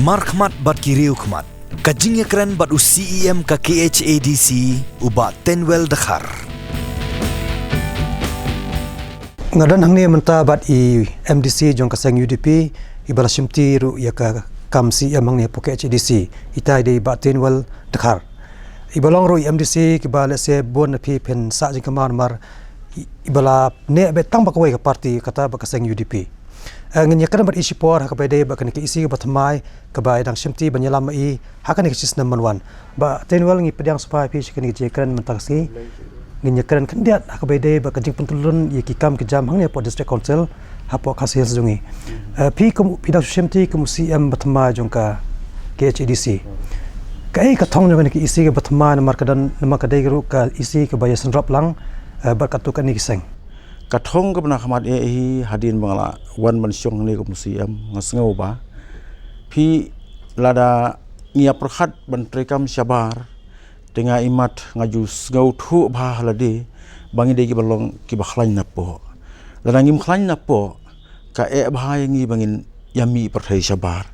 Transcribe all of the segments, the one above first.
Markhmat bat kiriu khmat. Kajing yakran bat UCEM ka KHADC uba tenwel dakhar. Ngadan hangni menta bat i MDC jong kasang UDP ibala simti ru ya ka kamsi amang ni poket HDC itai de bat tenwel dakhar. Ibalong ru MDC kibala se bon na pi pen sa jing kamar mar ibala ne be tang bakawai ka parti kata ba kasang UDP. Nganya kan bat isi por hakapai de ba kan ki isi ba thamai ka ba dang simti banyalam i hakan ki sis number 1 ba tenwel ngi pedang spa pi sikan ki kan mentaksi nganya kan dia hakapai de ba kajing pentulun ye ki kam ki jam hangnya po district council hapo khasil jungi pi kum pidang simti kum CM ba thamai jongka KHDC kai ka thong jong ki isi ka ba thamai namar kadan nama ka de ru ka isi ka ba yasan rap lang ba katukan ni kiseng Kathong ka na khamat hi hadin bangala wan man syong ni ko museum ngasngau ba phi lada ngia perkhat ban trekam syabar tenga imat ngaju ngau thu ba halade bangi de ki balong ki bakhlain napo lada ngim khlain napo ka e bhai ngi bangin yami perthai syabar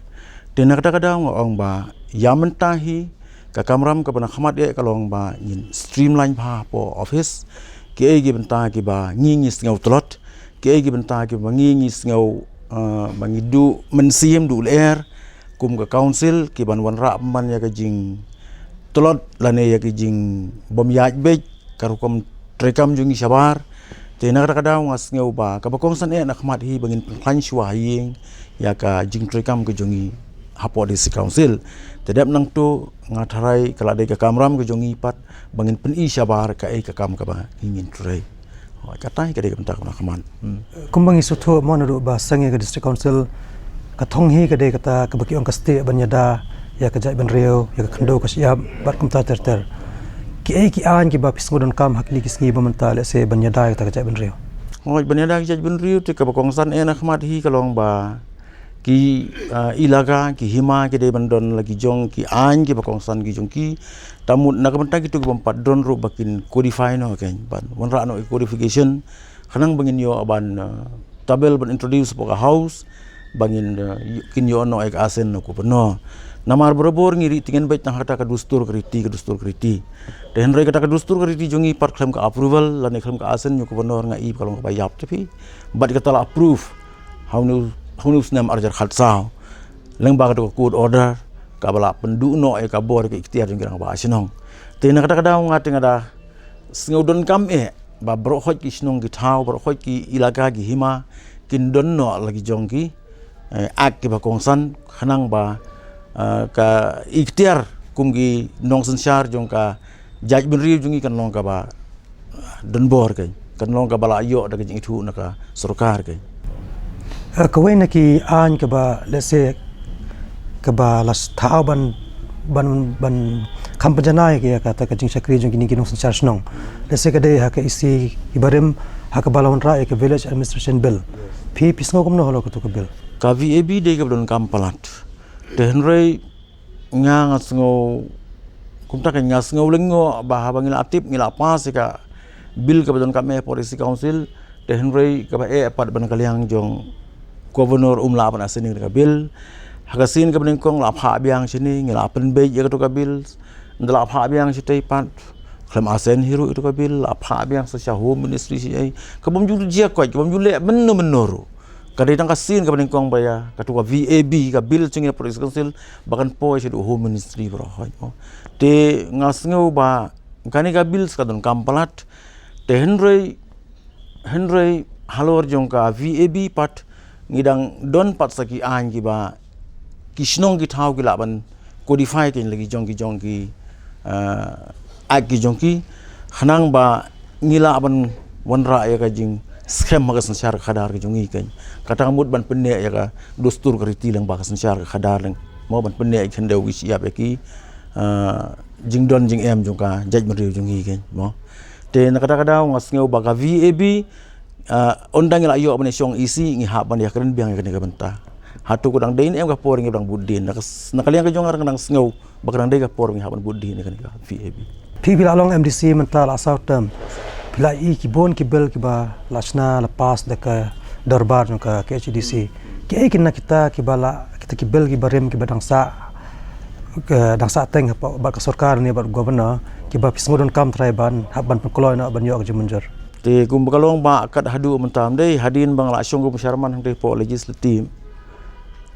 tena kada-kada ngong ba yamentahi ka kamram ka bana khamat e kalong ba ngin streamline ba po office ke gi benta ki ba ngingis ngau tlot ke gi benta ki ba ngingis ngau mangidu mensiem du ler kum ka council ki ban wan ra man ya ka jing tlot lane ya ki jing bom yaj be karukom trekam jungi sabar te na kada ngas ngau ba ka ba kongsan e na khmat hi bangin plan shwa ying ya ka jing trekam ka jungi hapo di council tedap nang tu ngatharai kala de ka kamram ka jungi pat bangin pen i sabar ka e ka kam ka ba ingin trai katai ka de ka tak na khaman kumbangi suthu mon ru ba sange ka district council ka thong hi ka de kata ka baki ong ka ste banyada ya ka jai ban reo ya ka khando ka sia bat kum ta ter ki e ki an ki ba pisngodon kam hakli ki sngi ba mental se banyada ka jai ban reo banyada ka jai ban reo te ka ba kongsan e na khmat hi ka long ba ki ilaga ki hima ki de bandon lagi jong ki an ki bakongsan ki jong ki tamut na kamenta ki tu bompat don ru bakin codify no ken ban wan ra no codification khanang bangin yo aban tabel ban introduce poka house bangin kin yo no ek asen no ko no namar borobor ngiri tingen bait na hata ka dustur kriti den re kata ka dustur kriti jongi par claim ka approval lan claim ka asen yo ko no ngai kalong ka yap tapi bat ka tala approve how hunus nam arjar khalsao leng ba ka code order ka bala pendu no e ka bor ke ikhtiar jong ba asinong te na kada ngat ngada sngodon kam e ba bro khoj ki snong ki thau bro khoj ki ilaga gi hima kin don no lagi jong ki ak ki ba kongsan khanang ba ka ikhtiar kum gi nong sanchar jong ka jaj bin ri jong kan long ka ba don bor kan long ka bala yo daga jing thu na ka sarkar kan kawai na ki an ka ba lese ka ba las thao ban kampanjanai ki kata ka jing sakri jong kini kinong sanchar snong lese ka de ha ka isi ibarim ha ka balon ra ka village administration bill phi pisngo kom no holo ka to ka bill ka VAB de ka don kampalat te henrei nga ngasngo kumta ka ngasngo lengo ba bangila atip ngila pas ka bill ka don kame policy council te henrei ka ba e pat ban kaliang jong Governor umla pan asin ka bil hagasin ka kong la pha biang sini ngila pen be ya to ka bil ndala pha biang sitai pat klam asen hiru itu ka bil la pha biang sa home ministry si ai ka bom jul jia ko ka bom jul le menoro ka dai tang kasin ka kong baya ka to ka VAB ka bil chingi police council bakan po si home ministry bro te ngasngeu ba kani ka bil ka don kampalat te henrei halor jong ka VAB pat ngidang don pat saki an ki ba kisnong ki thau ki laban codify kin lagi jong ki ag ki jong ki khanang ba ngila ban wan ra ya ka jing scam ma ka sanchar khadar ki jong ki kan kata mut ban penne ya ka dustur kriti lang ba ka sanchar khadar lang mo ban penne khen dew ki siap ki jing don jing em jong ka jaj ma rew jong ki kan mo te na kata ngas ngeu ba ka VAB ondang ila yo abane syong isi ngi ha ban ya keren biang ka benta hatu kudang dein em ka por ngi bang budin nakaliang ka jongar nang sngo bakang dei ka por ngi ha ban budin ka VAB pi bila long MDC mental asau term bila i ki bon ki bel ki ba lachna la pas de ka darbar no ka KHDC ki ai kinna kita ki bala ki bel ki barem ki badangsa teng apa ba sarkar ni ba governor ki ba pisngodon kam traiban haban pengkoloi na ban yo jumunjur te kum kalong ba kat hadu mentam dei hadin bang la syong kum syarman hang po legislatif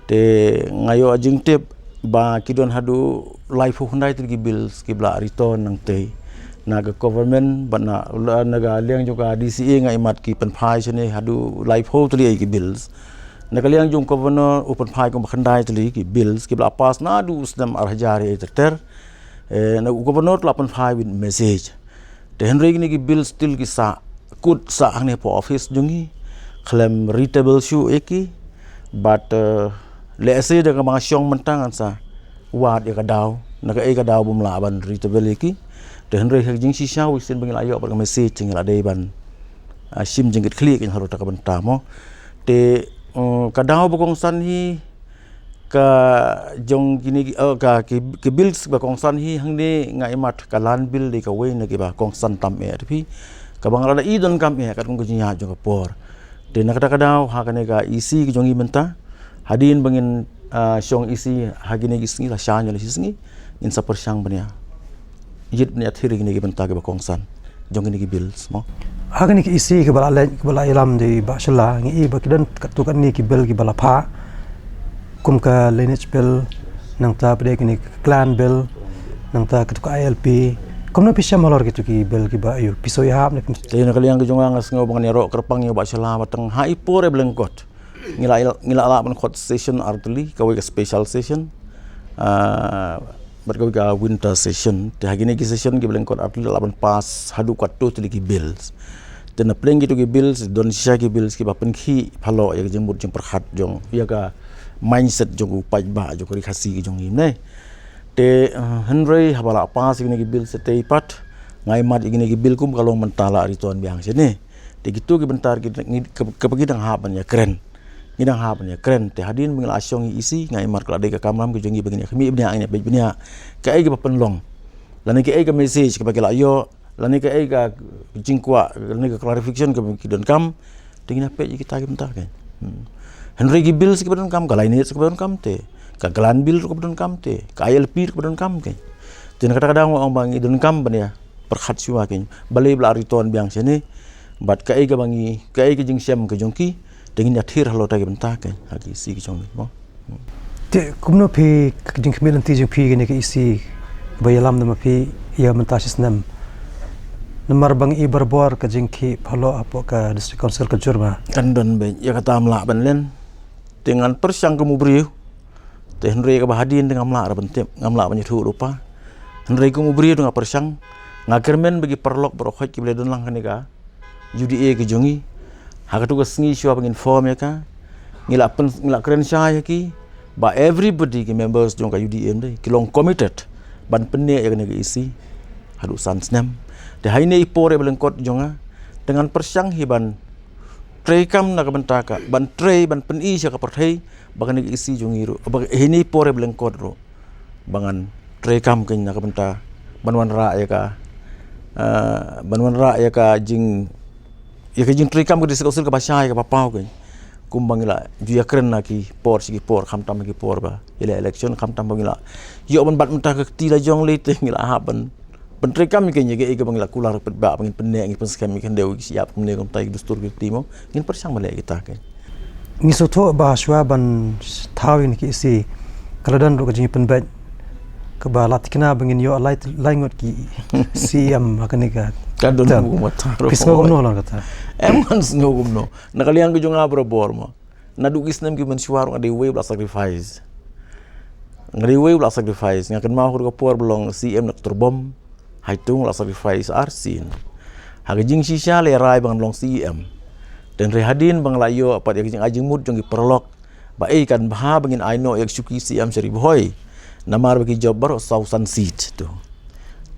te ngayo ajing tip ba kidon hadu life hundai ti bills ki bla return nang te naga government bana naga liang juga DCA ngai mat ki penphai chene hadu life ho tu ki bills naga liang jung governor open phai ko khandai tu ki bills ki bla pas na du usdam arhajari ter na governor la penphai with message te henry ni ki bills still ki sa kut sa hang po office jungi claim readable shoe eki but let's say dengan mga syong mentangan sa wad ya kadaw naga kadaw bum laban readable eki te henry hajing si syaw sin bangil ayo ba message ngila dei ban sim jengit klik in haru ta benta mo te kadaw bokong san hi ka jong gini ka ke bills ba kong san hi hang ni ngai mat kalan bill de ka we na ki ba kong san tam e tapi ka bang rada I don kam e ka kong jinya jong por te na kadaw ha ka ne ka isi ki jong I menta hadin bangin syong isi hagine gisngi la syanya la sisngi in sa persyang bania yit ni athiri ni benta ke bakong san jong ni bills mo hagan ki isi ke bala ilam di bashala ngi ba kidan katukan ni ki bel ki bala pha kum ka lineage bill nang ta pade ki clan bill nang ta katuka ILP kum na pisya malor gitu ki bel ki ba ayo pisoy hap nek te na kaliang ke jonga ngas ngo bang ni ro kerpang yo bashala batang hai pore blengkot ngila ala ban khot session artli ka we special session berkau ka winter session te hagine ki session ki blengkot artli laban pas hadu kwatu tu ki bills te na pleng gitu ki bills don sha ki bills ki bapen ki phalo ya jeng mut jeng perhat jong ya ka mindset jong upai ba jong ri khasi ki jong ne te henry habala pas gine ki bills te pat ngai mat gine ki bill kum kalong mentala rituan biang sini te gitu ki bentar ki ke dang haban ya keren ngidang haban ya keren te hadin mengil asyong isi ngai mar kala de ka kamram ki jongi begini kami ibnya ini benya ka ai ga penlong lani ka ai ga message ka bagila yo lani ka ai ga jingkwa lani ka clarification ka don kam tingina pe kita ki bentar kan henry gi bills ki don kam ka lain ki don kam te ka galan bill ki don kam te ka ILP ki don kam kan tin kadang-kadang orang bang don kam ban ya perkhat siwa kan balai bla riton biang sini bat ka ai ga bangi ka ai ga jing syam ka jongki dengan athir halo ta benta kan hagi si ki chong mo te kumno phi jing khmel anti jing phi gene ki isi bayalam na phi ya mentasis nam namar bang I barbor ka jing ki phalo apo ka district council ka jurma kan don be ya kata amla ban len dengan persyang ke mubriu te henry ka bahadin dengan amla ra bentep ngamla ban thu rupa henry ku mubriu dengan persyang ngakermen bagi perlok berokhat ki bele don lang ka UDA ke jongi haka tu sengi syua pengin form ya ka ngila keren syah ki ba everybody ki members jong ka UDM dei kilong committed ban penne ya kena isi hadu san snam de haine ipore belengkot jonga dengan persyang hiban trei kam na ka bentaka ban trei ban peni sya ka perthei bagan isi jong iru ba hine ipore belengkot ro bangan trei kam ken na ka benta banwan ra ya ka jing ya kejing trikam ke disekausil ke basya ke papau ke kumbang ila juya keren lagi por sigi por kham tam lagi por ba ila election kham tam bangila yo ban bat mentah ke tila jong le te ngila ha ban trikam ke nyege ke bangila kular pet ba bangin penne ngi penskam ke deu siap mene kom tai dustur ke timo ngin persang male kita ke ngi soto ba shwa ban thawin ki isi kaladan ro ke jing pen bat ke ba latikna bangin yo laingot ki siam makanika kadon mo mata pisno gumno lan kata emang snow gumno nakaliang ko jong abro bormo nadugis nam ki man suwaro ngade way bla sacrifice ngakan ma ko por belong CM nak turbom haitung la sacrifice arsin hagajing sisya le rai bang long CM dan rehadin bang layo apa yang ajing mud jong perlok ba kan bah bangin aino yak suki CM seribu hoy namar bagi job bar sausan seat tu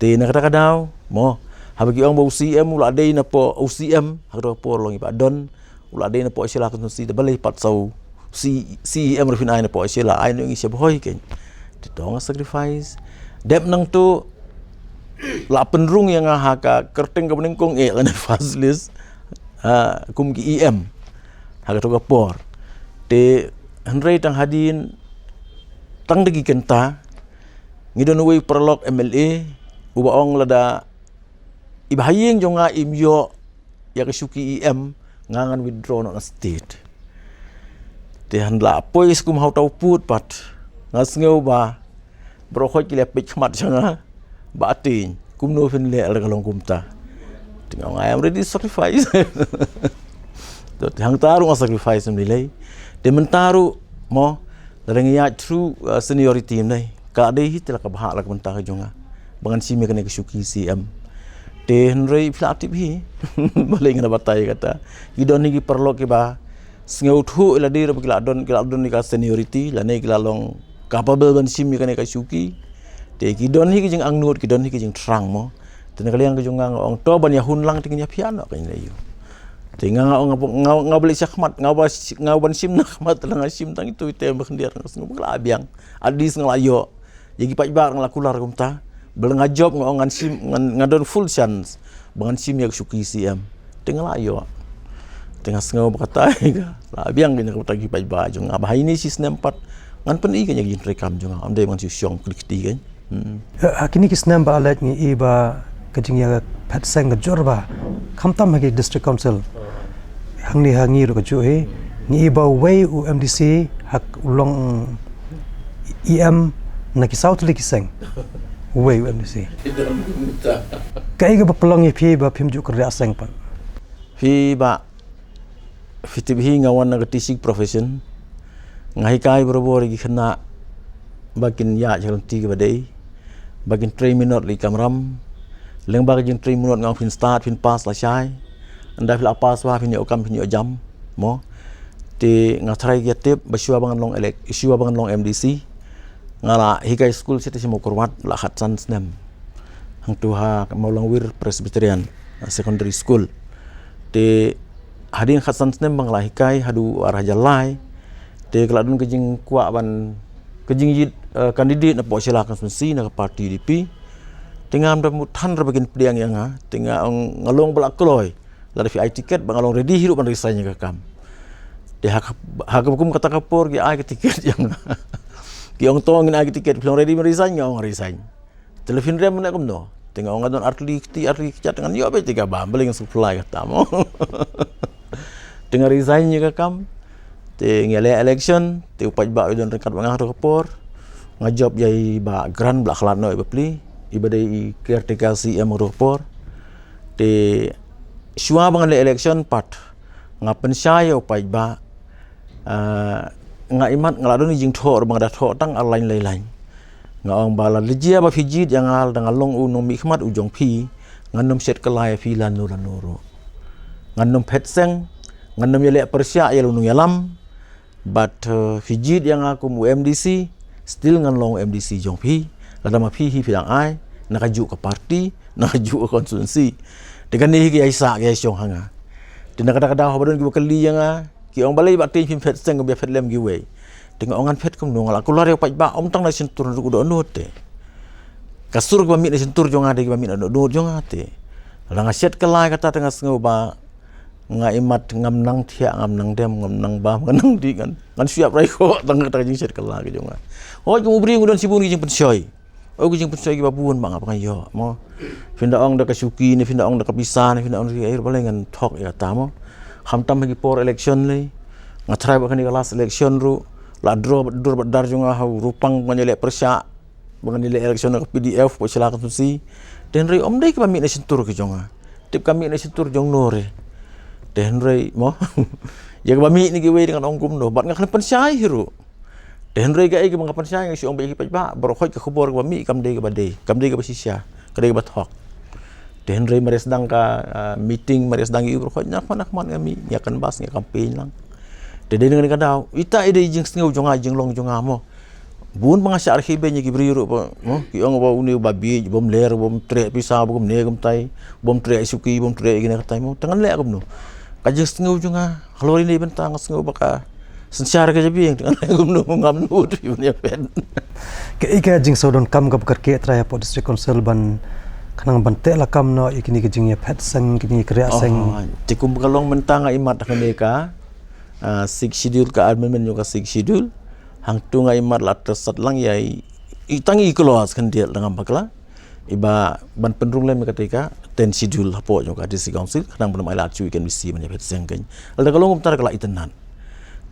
te nak kadang mo habagi ang bau CM ula dei na po UCM hagdo po long iba don ula dei na po sila kun si balai pat sau CM refin ai na po sila ai no ngi seboy ken ditong sacrifice dep nang tu la penrung yang haka kerteng ka benengkong lan faslis kum ki EM hagdo ka por te henry tang hadin tang degi kenta ngidon wei perlok MLA uba ong lada ibahayeng jonga imyo ya kesuki IM ngangan withdraw na state te handla pois kum hau tau put pat ngasngeu ba brokhoj kile pik mat janga ba tin kum no fin le al kalong kumta tingau I am ready to sacrifice to hang taru sacrifice nilai de mentaru mo Darangnya true seniority nai ka dei hitla ka bahak la mentah jonga bangan si me kena kesuki CM te henrei platif hi boleh ngana batai kata gidon ni perlo ke ba sngeu thu la dir kila don ni ka seniority la nei kila long capable ban si me kena kesuki te gidon hi kijing angnut gidon hi kijing trang mo te kaliang ke jonga ong to ban ya hun lang tingnya piano kan nei tinggal ngau beli syakmat ngau ban sim nak mat lang sim tang itu ite bakndiar ngau abiang adis ngelayo jadi pajbar ngelakular kumta beleng job ngau ngan sim ngadon full chance bangan sim yak suki CM tinggal ayo tengah ngau berkata abiang gini kumta gi pajbar jong abah ini sis nempat ngan pen i kan jadi rekam jong am dei man si syong klik ti kan hakini kis nem ba alat ni iba kajing ya phat sang jor ba khamtam hagi district council hangni hangi ro kaju he ni ba way UMDC hak ulong EM na ki south liki sang way UMDC kai ga pelong phi ba phim ju kerja sang pan phi ba fitibhi ngawan na teaching profession ngai kai berobor gi khna bakin ya jalan ti ga badai bakin 3 minute li kamram leng bag jing 3 minute ngau fin start fin pass la chai anda fil apa swa fin okam fin jam mo ti ngatrai getep basua bangan long elek isu bangan long MDC ngala hikai school sita simo kurwat la khatsan snem hang tuha maulong wir presbyterian secondary school ti hadin khatsan snem bangla hikai hadu arah jalai ti keladun kejing kuak ban kejing yid kandidat na po sila konstitusi na parti UDP tingam da mutan bagian pediang yang tinggal ngalong belak keloy la fi tiket bangalong ready hirup ban resign ka kam de hak hukum kata kapor gi ai tiket yang ki ong tong ai tiket belum ready resign ngau resign telefon rem na kumno tinggal ngadon artli cat dengan yo be tiga ba beling supply kata mo tinggal resign ka kam tinggal election ti upaj ba don rekat bangah kapor ngajob jai ba grand blak khlano ibli ibadai caretaker CM kapor te shua bangan le election pat ngapen saya upai ba nga imat ngaladon jing tho bang da tho tang alain lain ngaong bala lejia ba fijit yang al dengan long unong mikmat ujong pi nganom set kelai fi lan nuro nganom pet seng nganom yele persya yelu nung yalam but fijit yang aku MDC still ngan long MDC jong pi lada ma pi hi filang ai nakaju ke parti nakaju ke konsumsi dengan ni ki aisa ki syong hanga dina kada-kada habadon ki kali yang ki ong balai ba tin phim phet seng bi phet lem gi we dengan ongan phet kum nong la kular pa ba om tang na sin tur du do note kasur ba mi na sin tur jong ade ba mi na do jong ate la ngaset kelai kata tengah sengau ba nga imat ngam nang thia ngam nang dem ngam nang ba ngang di kan siap rai ko tang jing set kelai ki jong ho ku ubri ngudon sibun ki jing pensoi oh kijing pensoi ki babun bang apa yo mo finda ong da kasuki ni finda ong da kabisa ni finda ong ri air balengan thok ya tamo hamtam bagi por election le ngatrai ba kan last election ru la draw dur dar junga hau rupang ngale persya bangan ile election ke PDF po silakan susi den ri om dei ki pamit na sentur ki jonga tip kami na sentur jong nore den ri mo ya ka pamit ni ki we dengan ong kum do bat ngak pensya hiru den rei ga igi mangapan siya ng siong bagi pa borokhoy ka khubor ka mi kam dei ka badei kam dei ka basisya ka dei ka bathok den rei maresdang ka meeting maresdang i borokhoy nyak manak man kami nyakan bas nya campaign lang de dei dengan ka daw ita ide jing sngew jonga jing long jonga mo bun pangasya archibe nya gibri ro mo ki ong ba uni babi bom ler bom tre pisa bom ne gam tai bom tre suki bom tre gina ka tai mo tangan le akam no ka jing sngew jonga halori ni bentang sngew baka secara kerja biang dengan gumno ngam nu tu punya pen ke ika jing sodon kam gab karke traya po district council ban kanang bante la kam no ikini ke jing ya phet sang kini krea sang tikum kalong mentang imat kaneka 6 schedule ka admin juga 6 schedule hang tu ngai mat la tersat lang yai itangi keluar kan dia dengan bakla iba ban pendrung lem ketika ten schedule hapo jo ka district council kadang belum ala cui kan bisi ban yapet seng kan alda kalong umtar kala itenan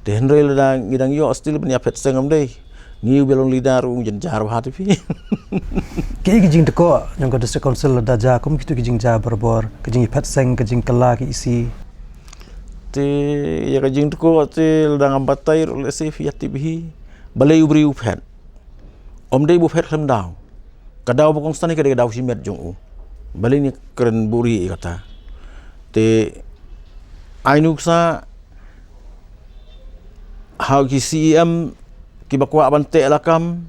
de henry la ngidang yo still ban yapet seng am dei ngiu belong lidar ung jen jar hati pi Ki jing teko yang ka district council da ja kum kitu jing ja berbor ke jing yapet seng ke jing kala ki isi te ya ka jing ko te ladang ambatai le se fiati bihi balai ubri uphet om dei bu phet kham daw kadau bokong stani kada daw simet jong u bali ni keren buri kata te ainuk sa how ki CEM ki bakwa bante alakam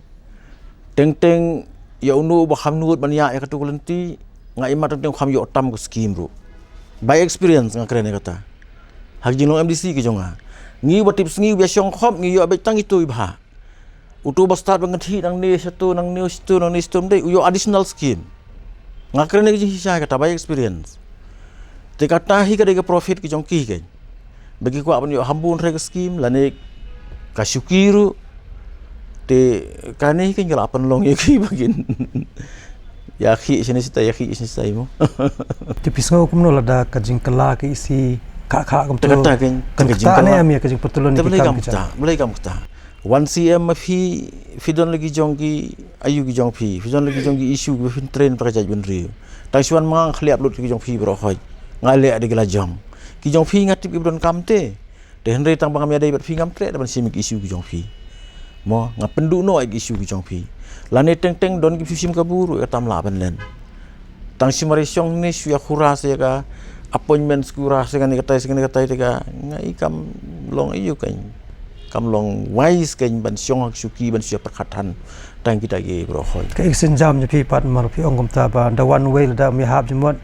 teng ya unu ba kham nut banya ya katu kulenti nga imat teng kham yo tam ko scheme ru by experience nga keren kata hak jino MDC ki jonga ngi ba tips ngi ba syong khop ngi yo ba tang itu ibha utu ba start banget nang ni satu nang ni situ nang ni stum dei yo additional scheme ngakren ki hisya kata by experience te kata hi ka profit ki jong ki ke bagi ko apun yo hambun re scheme lane ka syukiru te kane ki ngala apan long ki bagin ya khi sini sita ya khi sini sai mo tipis ngo kumno lada ka jing kala ki isi ka kum tu kata ken kan kata ne am ya ka jing petulun ki kam boleh kam kita 1 cm fi don lagi jongki ayu ki jong fi don lagi jongki isu ki fin train pra jaj benri ta suan mang khliap lut ki jong fi bro khoj ngale ade gala jong ki jong fi ngatip ki don kamte de henry tang bangam ya dai bat fi ngam tre ban sim ki isu ki jong fi mo ngap pendu no ki isu ki jong fi lane teng don ki sim kaburu ka tam la ban len tang simari syong ni su ya khura se ka appointment skura se kan ni kata ka ngai kam long ayu kan kam long wise kan ban syong hak suki ban sia perkhatan tang kita ge bro khoi ka iksen jam je pi pat mar pi ongom ta ba da one way da mi hab jemot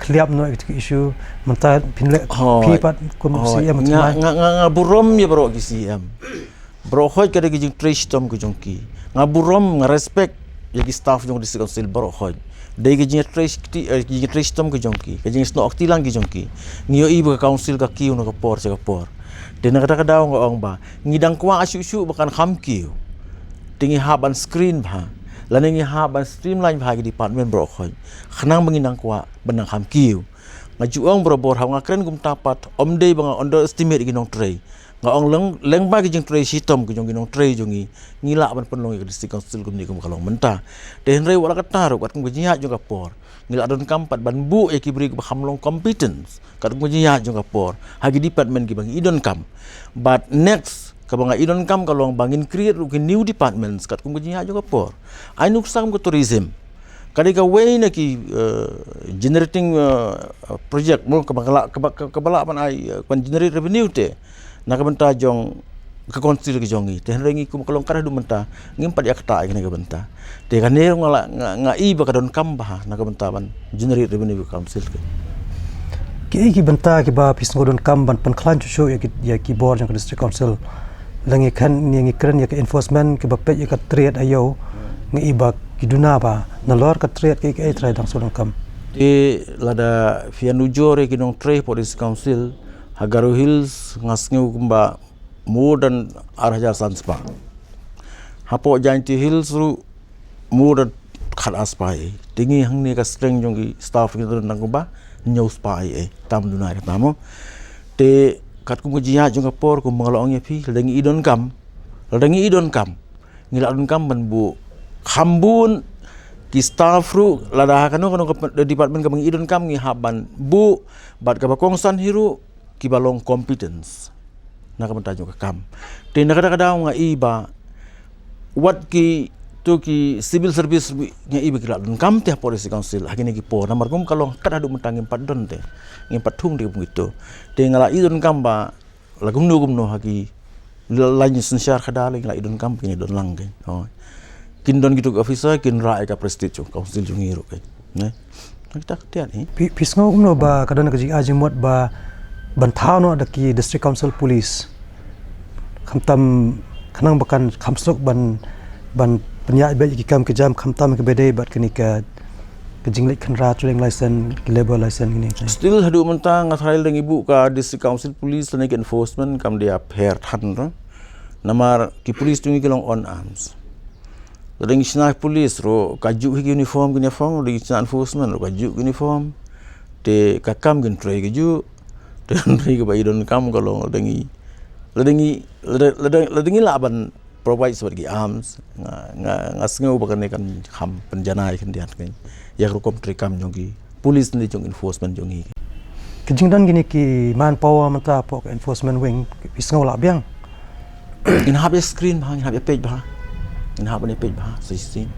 kliap no ki issue menta pinle pi pat kum CM nga burom ya bro ki CM bro khoi ka ge jing trace tom ku jongki nga burom nga respect ya ki staff jong district council bro khoi dei ge jing trace tom ku jongki ke jing sno akti lang ki jongki ngio i ba council ka ki no ka por se ka por dan kadang-kadang orang ba ngidang kwa asu-asu bukan khamki tingi haban screen ba lan ngi haban streamline ba di department bro khoi khnang mengindang kwa benang khamki ngajuang bro bor ha ngakren gum tapat omdei bang underestimate ginong tray nga ong leng ba gi jing tray sitom gi jong ginong tray jongi ngila ban penlong gi district council gum ni gum kalong menta den rei wala katar wat gum gi jong kapor ngila don kampat ban bu e ki bri gum khamlong competence kat gum gi jong kapor hagi department gi bang idon kam but next kabanga idon kam kalong bangin create ru new departments kat gum gi jong kapor ainuk sam ko tourism kadika way na ki generating project mo kabala pan ai kon generate revenue te nakabenta jong ka konsil ki jongi te rengi kum kalong karah du menta ngimpat ya kata ini ka benta te kan ne ngala nga i ba kadon kamba nakabenta ban generate revenue council ki benta ki ba pisngodon kam ban pan klan chu ya ki board jong district council langi kan ni kren ya ka enforcement ki ba pe ya ka trade ayo ngi ba ki duna ba na lor ka trade ki ai try dang sodon kam te lada fianu jore ki nong trade police council Hagaru Hills ngasngu kumba more than 6,000 sanspa hapo Jainti Hills ru more than khat aspai tingi hangni ka strength jongi staff ki nang kumba nyau spai tam dunai ka tamo te kat kum jia jong kapor kum ngalong ye phi lengi idon kam ngila idon kam ban bu khambun ki staff ru lada kanu department kam idon kam ngi haban bu bat ka bakongsan hiru ki balong competence nakamenta jo kam te nakada-kada nga iba what ki to ki civil service nga iba kila dun kam te police council hagini ki po namar kum kalong kada du mentang empat don te empat thung de begitu te ngala idon kam ba lagum no hagi lanyu sensyar kada ngala idon kam kini don lang ke kin don gitu officer kin ra ka prestige council jo ngiro ke ne kita ketian ni pisngo kumno ba kadon ka ji ajimot ba bantau no daki district council police khamtam khanang bakan khamsuk ban penya be ki kam ke jam khamtam ke bede bat kini ka jinglik khanra turing license ki labor license ni still hadu mentang ngathail deng ibu ka district council police lagi enforcement kam dia fair than namar ki polis tungi kelong on arms ring sina polis ro kaju hi uniform ring sina enforcement ro kaju uniform te kakam gen tray kaju te ri ke bai don kam kalong ladengi laban provide sebagai arms ngasngeu bakane kan kham penjanai kan diat kan ya rokom trikam jongi polis ni jong enforcement jongi Kejingdan gini ki manpower menta pok enforcement wing isngau la biang. In hab ya screen bah, in hab ya page bah. In hab ni page bah, sistem.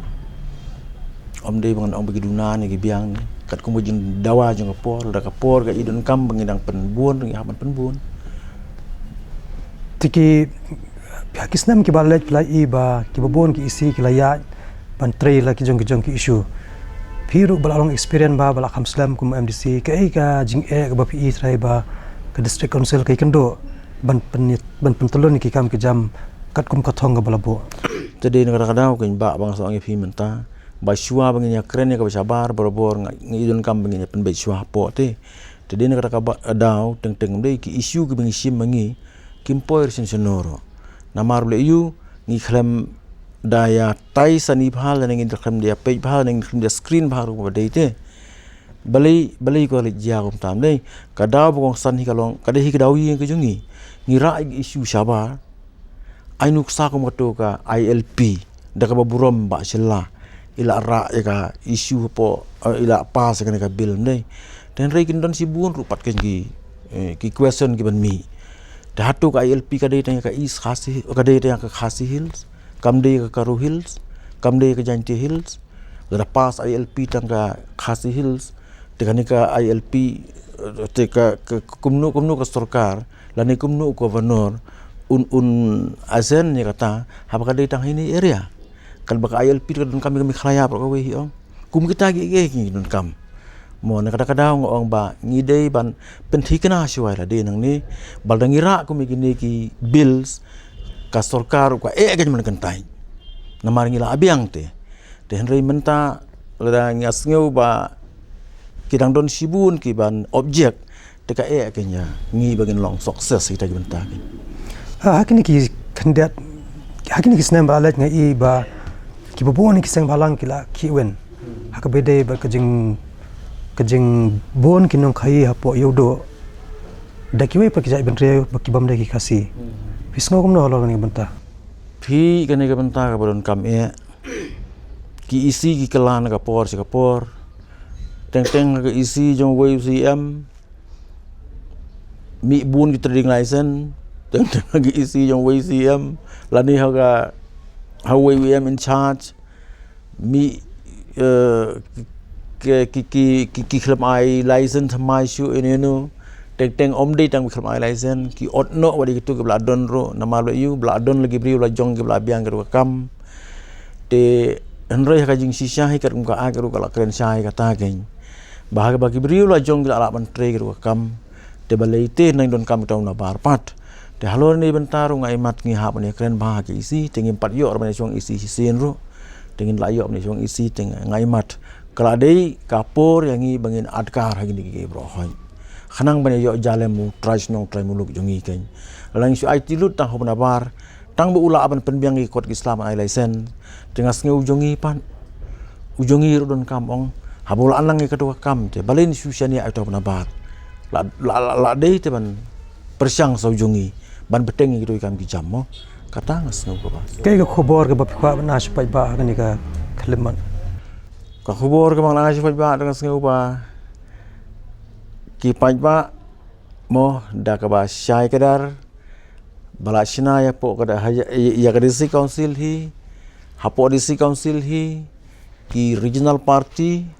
Om dei bangan om bagi duna ni biang ni. Kat kumujin dawa jong kapor ga idon kam bangidang penbuon ngi haban penbuon. Tiki pihak Islam ki balaj pelai ba ki babon ki isi ki layak ban tray la ki jong ki issue. Piru balalong experience ba balak Islam kum MDC ka jing ka ba PE try ba ke district council ka kendo ban pentelon ki kam ke jam kat kum kathong ga balabo. Jadi kadang-kadang kan ba bang so angi fi menta ba shua bang nya kren ka sabar borobor ngi idon kam bang nya pen be shua po te. Jadi kadang-kadang daw teng dei ki issue ki bang sim mangi kim poir sin sonoro. Namar le yu ngi khlam daya tai sani phal nang kham dia page phal nang kham dia screen baru ko dei te. Balai ko le ja kum tam dei kadaw bong san hi kalong kadahi kadaw yi ke jungi ngira issue sabar ainuk sa ko moto ka ILP daka baburom ba sila ila ra ka issue po ila pas ka bill dei dan rei kin don sibun rupat ke ki question ki ban mi da hatu ka ILP ka dei ka is khasi ka dei ka khasi hills kam dei ka Karu Hills kam dei ka Janti Hills da pas ILP tang ka khasi hills dengan ka ILP te ka kumnu ka sarkar lani kumnu ko gubernur azen ni kata haba ka dei tang ini area kal baka ILP don kami khlaya pro we hi kum kita gi don kam mo na kadang-kadang ngong ba ngidei ban penthi kana siwai la de nang ni baldangira kum gini ki bills ka sarkar ka ga man kan tai namar ngila abiang te henry menta lada ngasngeu ba kidang don sibun ki ban objek te ka kenya ngi bagin long success kita menta ki hakini ki kandidat hakini ki snem balat ngai ba ki babon ki seng balang kila ki wen hakabede ba kajing bon kinong khai hapo yodo dakiwe pa ki jai bentre ba ki bam de ki khasi Pisno kum no lo ni benta. Phi kene ka benta ka bodon kam ki isi ki kelan ka por si ka por. Teng ka isi jong WCM mi bun ki trading license teng ka isi jong WCM lani ha WCM in charge mi ki khlam ai license mai shu enu teng om dei tang kham ai license ki otno wadi kitu ke bladon ro nama lo yu bladon lagi bri la jong ke blabiang ke kam te henroi ka jing sisha hi kat ka a ke ro kala kren sai kata gen bahag bagi bri la jong ke ala ban tre ke kam te balai te nang don kam taw na bar pat te halor ni bentaru ngai mat ngi ha ne kren ba ke isi tengin pat yo ban jong isi sin ro tengin la yo ne jong isi teng ngai mat kala dei kapor yang i bangin adkar ha ni ke bro hoi khanang bane yo jalemu trais nong trai muluk jongi ken lang su IT lut tang hobna bar tang bu ula aban penbiang ki kot Islam ai license tengas nge ujongi pan ujongi rodon kamong habul alang ke kedua kam te balen su siani ai to bar la dei te ban persyang so ujongi ban beteng ki kam ki jammo kata ngas nge ko ba kai ka khobor ka bapikwa na supai ba ka ni ka khleman ka khobor ka mangla supai ba ngas nge ba ki pajba mo da ka ba syai kadar bala sina ya po kada ya ka disi council hi hapo disi council hi ki regional party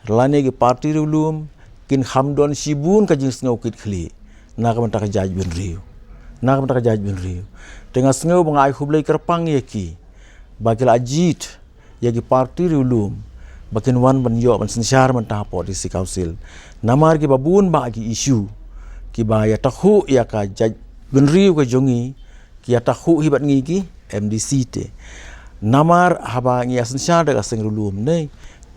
lane ki party rulum kin hamdon sibun ka jing ngau kit khli na ka menta ka jaj bin riu tengah ngau bang ai khublai kerpang ye ki bakil ajit ya ki party rulum bakin wan ban yo ban sensyar menta hapo disi council namar ki babun ba ki issue ki ba ya takhu ya ka jaj benriu ka jongi ki ya takhu hibat ngi ki MDC te namar haba ngi asensyar daga seng rulum ne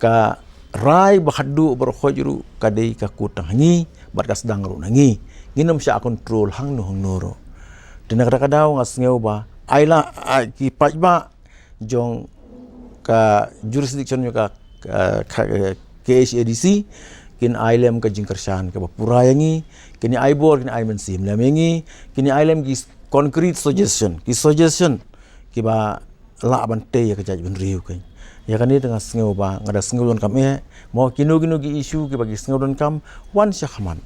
ka rai bahadu berkhojru ka dei ka kutang ngi bat ka sedang ru ngi nginam sya kontrol hang no noro dina kada-kada ngas ngeu ba aila ki pajba jong ka jurisdiction ka KHADC kin ailem ka jingkarshan ka purayangi kini aibor kini aimen sim lemengi kini ailem ki concrete suggestion ki ba la bante ya ka jaj ben riu kan ya kan ni tengah sengau ba ngada sengau don kam mau kinu ki isu ki bagi sengau don kam wan syahman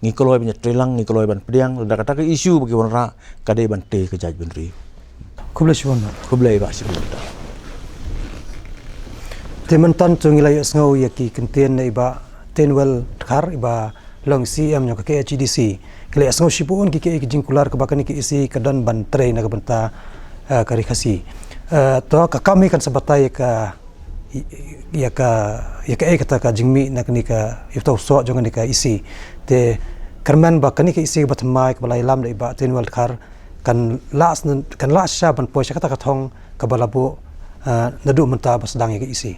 ngi koloi banyak trelang ngi koloi ban pediang ledak kata ke isu bagi wanra kade bante ka jaj ben riu Kublai shibon. kublai ba syahman Tementan cung ilay sngau ya ki kentien na iba tenwel khar iba long CM nyo ka KHDC kile sngau shipun ki jingkular ka bakani ki isi kadan ban tre na banta karikasi to ka kami kan sabatay ka kata ka jingmi na kani ka ifto so jong ni ka isi te karman ba kani ka isi batmai ka balai lam da iba tenwel khar kan las sha ban poisha kata ka thong ka balabo nadu menta basdang ya isi